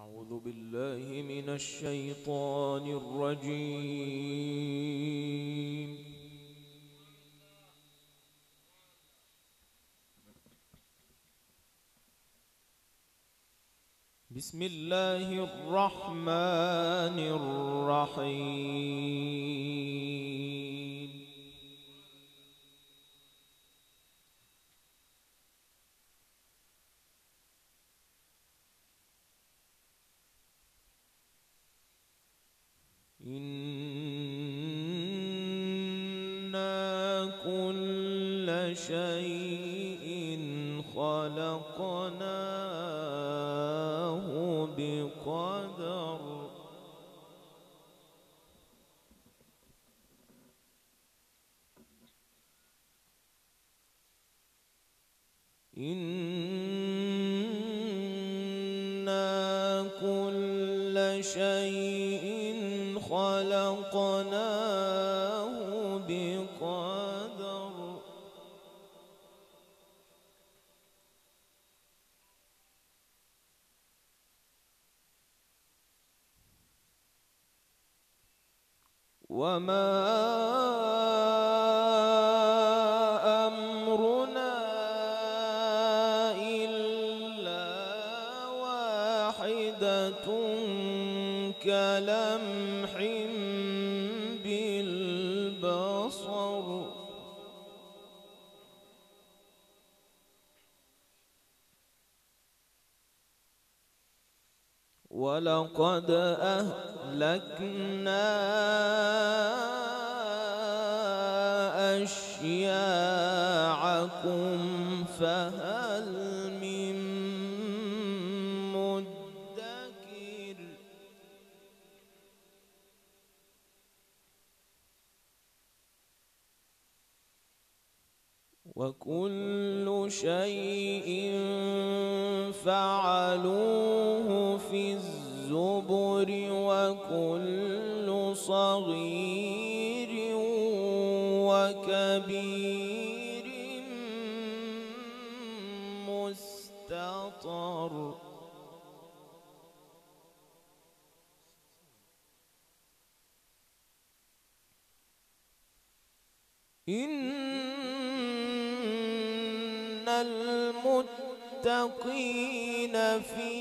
أعوذ بالله من الشيطان الرجيم. بسم الله الرحمن الرحيم. إنا كل شيء خلقناه بقدر. إنا كل شيء خلقناه بقدر. وما أمرنا إلا واحدة كلمح بالبصر. ولقد أهلكنا أشياعكم فهل من مدكر. وكل شيء فعلوه في الزبر. وكل صغير وكبير مستطر. إن المتقين في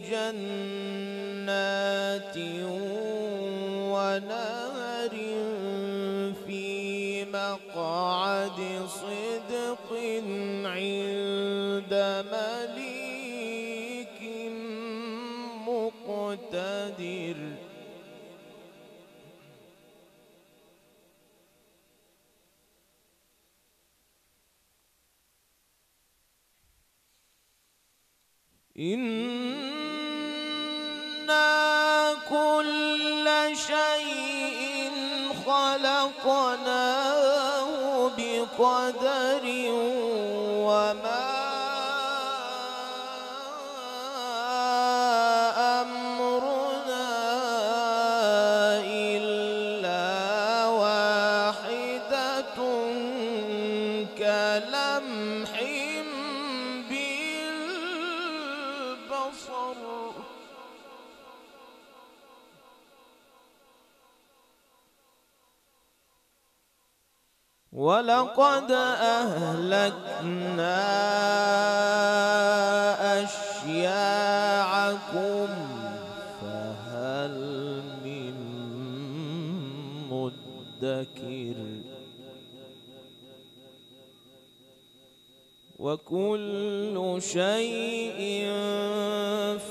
جنات ونهر في مقعد صدق عند مليك مقتدر. إنا كل شيء خلقناه بقدر. وما أمرنا إلا واحدة كلمح بالبصر. ولقد أهلكنا أشياعكم فهل من مدكر. وكل شيء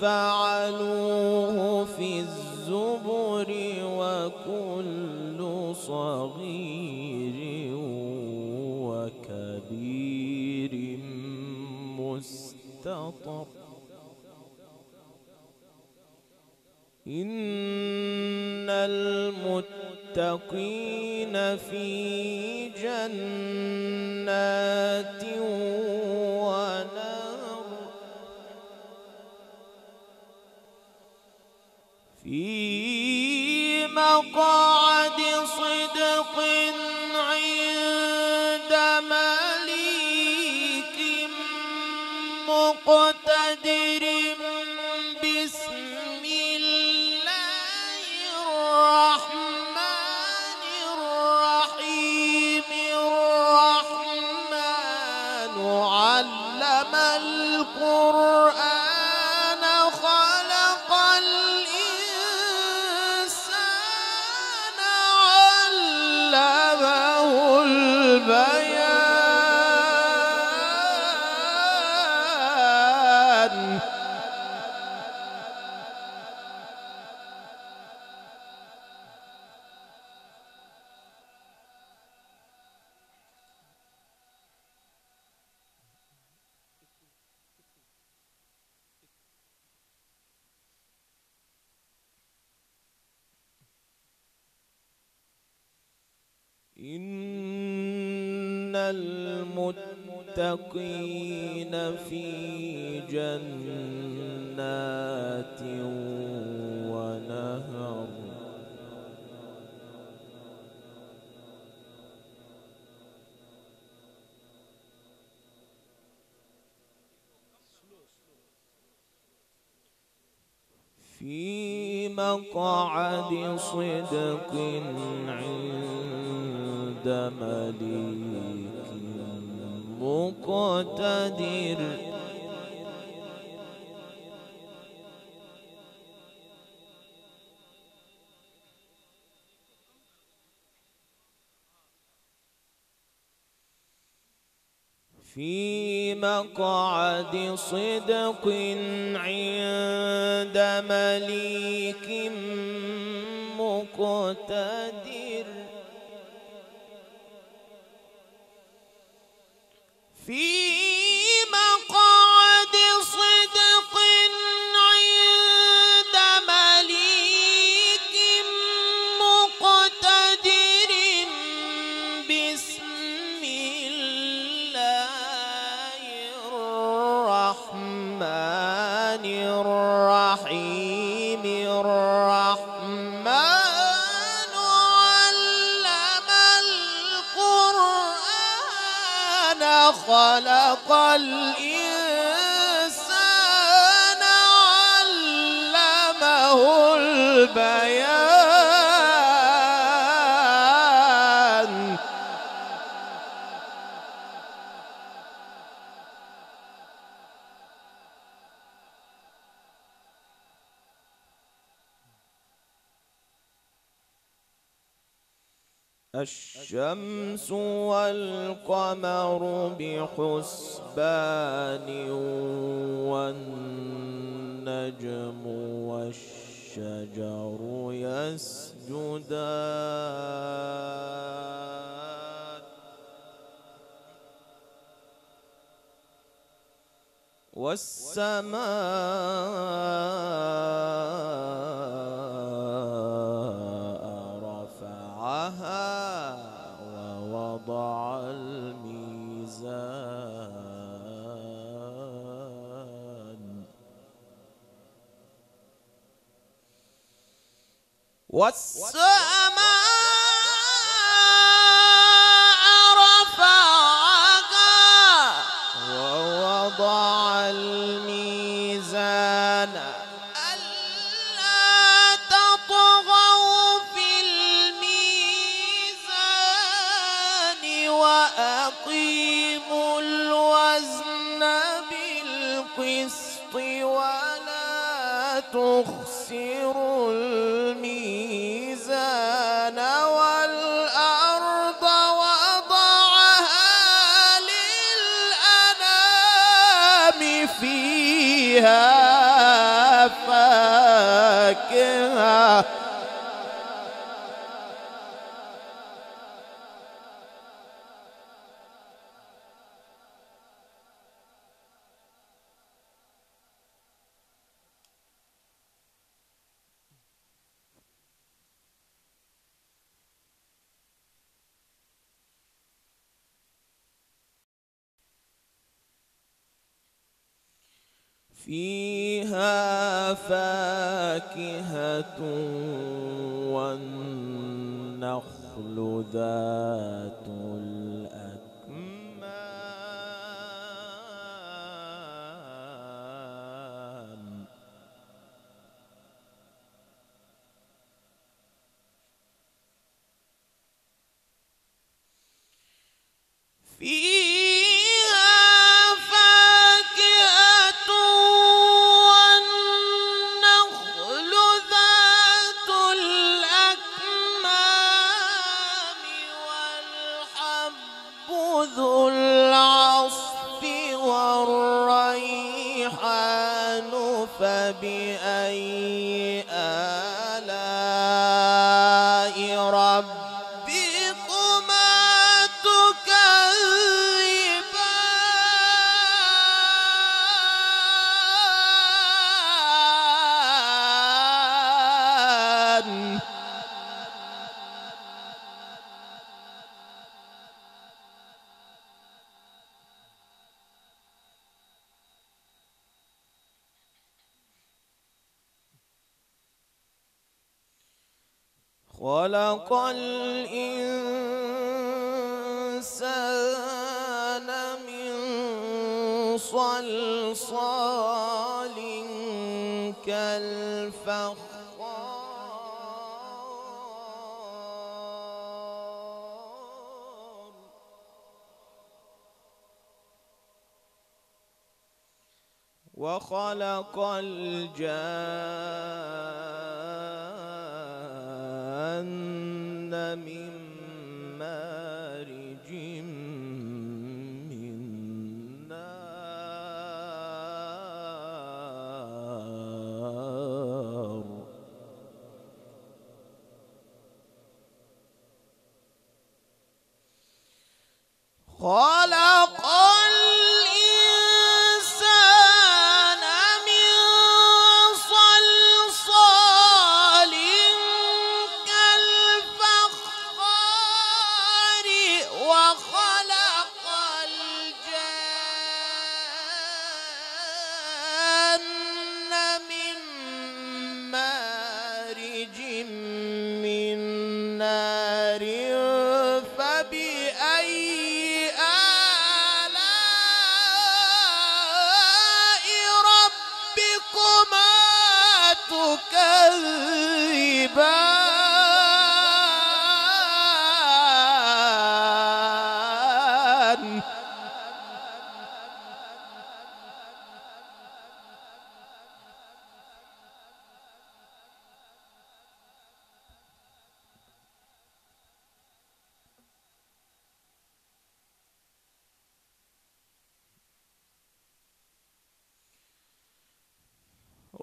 فعلوه في الزبر. وكل صغير وكبير مستطر. إن المتقين في جنات ونهر في مقعد صدق عند مليك مقتدر. بسم علم القرآن خلق الإنسان علمه البيان. إن المتقين في جنات ونهر. في مقعد صدق عند مليك مقتدر. في مقعد صدق عند مليك مقتدر. في مقعد صدق عند مليك مقتدر. بسم الله الرحمن الرحيم. الرحمن علم القرآن خلق الإنسان علمه البيان. الشمس والقمر بحسبان والنجم والشجر يسجدان. والسماء رفعها ووضع الميزان. والسماء رفعها ووضع الميزان. ألا تطغوا في الميزان وأقيموا الوزن بالقسط ولا تخسروا الميزان. والأرض وضعها للأنام فيها فاكهة فيها فاكهة والنخل ذات الأكمام. فيها فبأي آلاء ربكما تكذبان خلق الإنسان من صلصال كالفخار وخلق الجان من مارج من نار خلق الإنسان من صلصال كالفخار وخلق الجان من مارج من نار فبأي آلاء ربكما تكذبان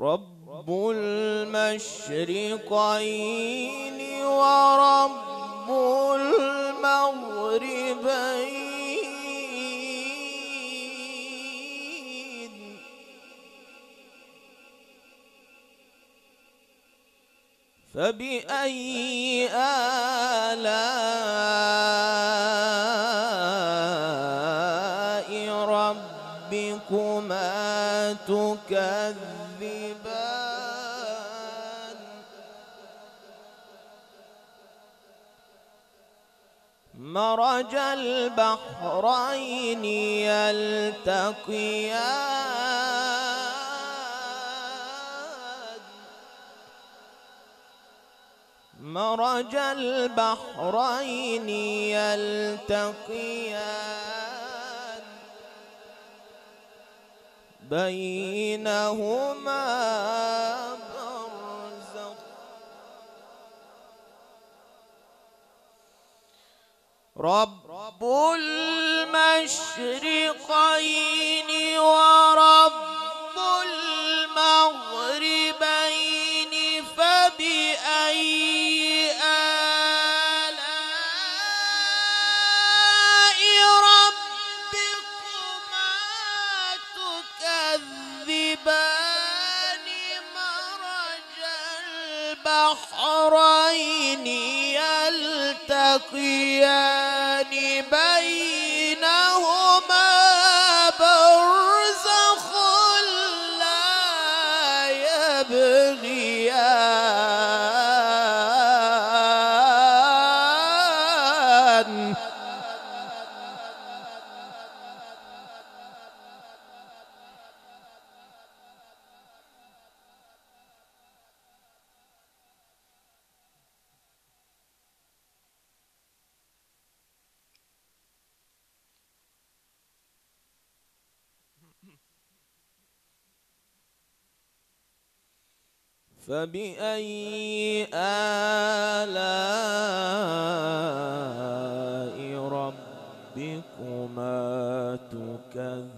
رب المشرقين ورب المغربين فبأي آلاء ربكما تكذبان مرج البحرين يلتقيان مرج البحرين يلتقيان بينهما برزخ رب المشرقين ورب المغربين فبأي آلاء ربكما تكذبان مرج البحرين يلتقيان بينهما برزخ لا يبغيان فبأي آلاء ربكما تكذبان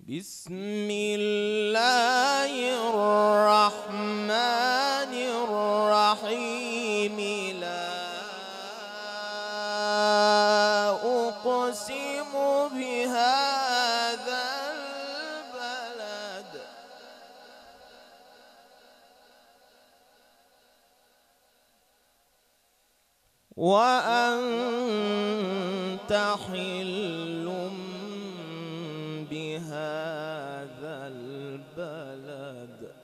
بسم الله الرحمن الرحيم لا أقسم بهذا البلد وأنت حل بهذا البلد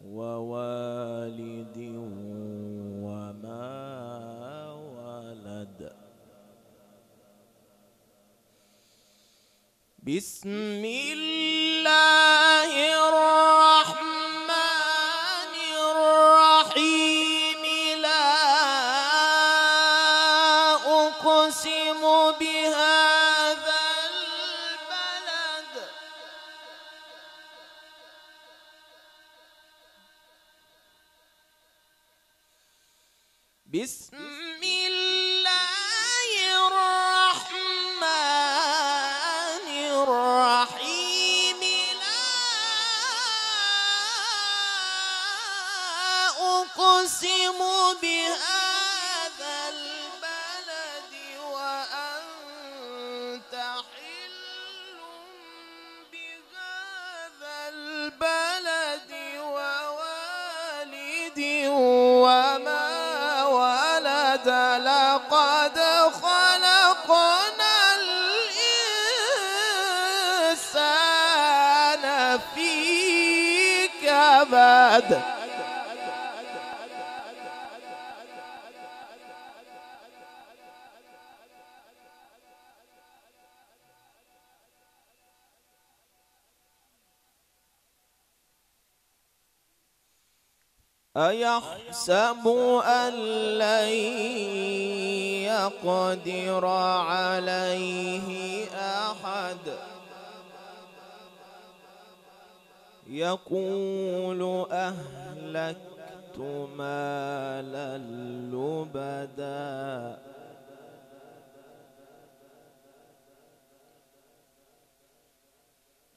ووالد وما ولد بسم الله الرحمن الرحيم لا أقسم بهذا البلد بسم الله الرحمن الرحيم لا أقسم بهذا البلد وأنت حل بهذا البلد ووالد وما ولد لقد خلقنا الإنسان في كبد أيحسب أن لن يقدر عليه أحد يقول أهلكت مالا لبدا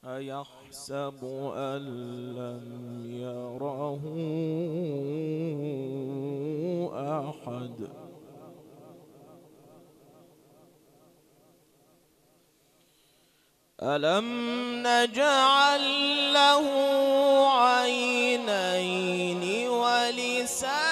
أيحسب أن لم يره أحد ألم نجعل له عينين ولسانا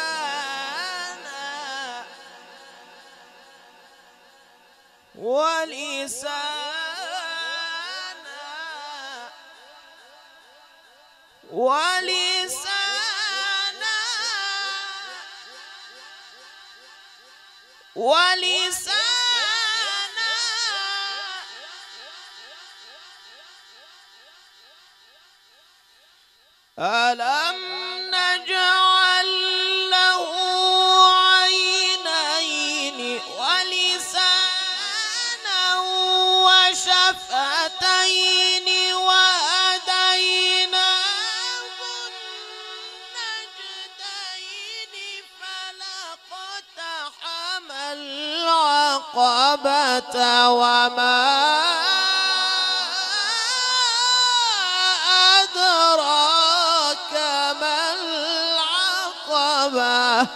ألم نجعل له عينين ولسانا وشفتين وهديناه النجدين فلاقتحم العقبة وما أدراك ما العقبة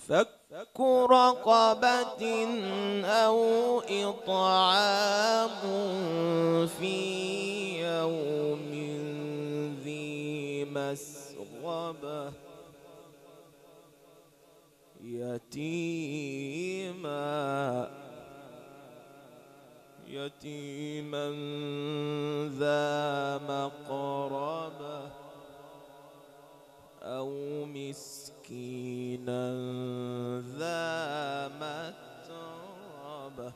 فك رقبة أو إطعام في يوم ذي مسغبة يتيما ذا مقربة أو مسكينا ذا متربة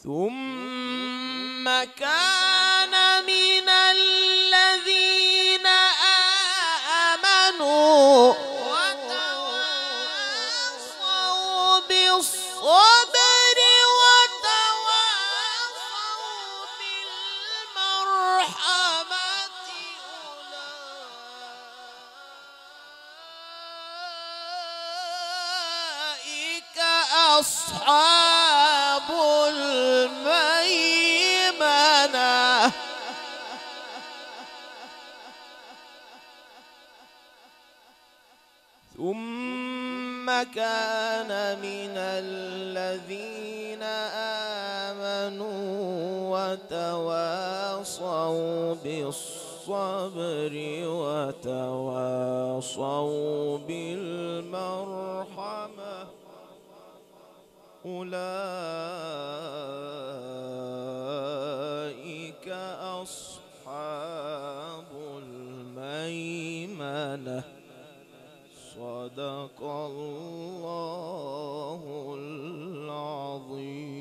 ثم كان من الذين آمنوا وتواصوا بالصبر وتواصوا أصحاب الميمنة ثم كان من الذين آمنوا وتواصوا بالصبر وتواصوا بالمرحمة أولئك أصحاب الميمنة. صدق الله العظيم.